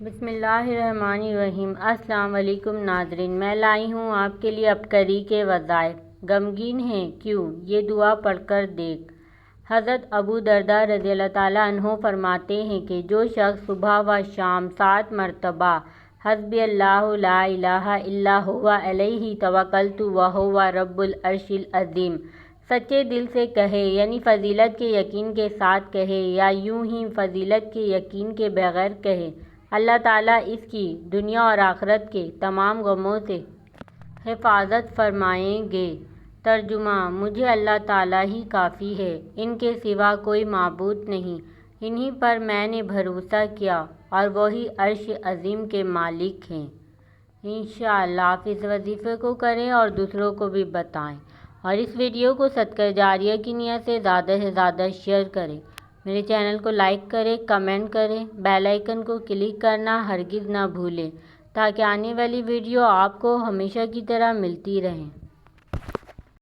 بسم اللہ الرحمن الرحیم۔ السلام علیکم ناظرین، میں لائی ہوں آپ کے لیے عبقری کے وظائف۔ غمگین ہیں کیوں؟ یہ دعا پڑھ کر دیکھ۔ حضرت ابو درداء رضی اللہ تعالیٰ عنہ فرماتے ہیں کہ جو شخص صبح و شام 7 مرتبہ حسبی اللہ لا الہ الا هو علیہ توکلت وہو رب العرش العظیم سچے دل سے کہے، یعنی فضیلت کے یقین کے ساتھ کہے یا یوں ہی فضیلت کے یقین کے بغیر کہے، اللہ تعالیٰ اس کی دنیا اور آخرت کے تمام غموں سے حفاظت فرمائیں گے۔ ترجمہ: مجھے اللہ تعالیٰ ہی کافی ہے، ان کے سوا کوئی معبود نہیں، انہی پر میں نے بھروسہ کیا اور وہی عرش عظیم کے مالک ہیں۔ انشاءاللہ آپ اس وظیفے کو کریں اور دوسروں کو بھی بتائیں، اور اس ویڈیو کو صدقہ جاریہ کی نیت سے زیادہ شیئر کریں۔ میرے چینل کو لائک کریں، کمنٹ کریں، بیل آئیکن کو کلک کرنا ہرگز نہ بھولیں تاکہ آنے والی ویڈیو آپ کو ہمیشہ کی طرح ملتی رہیں۔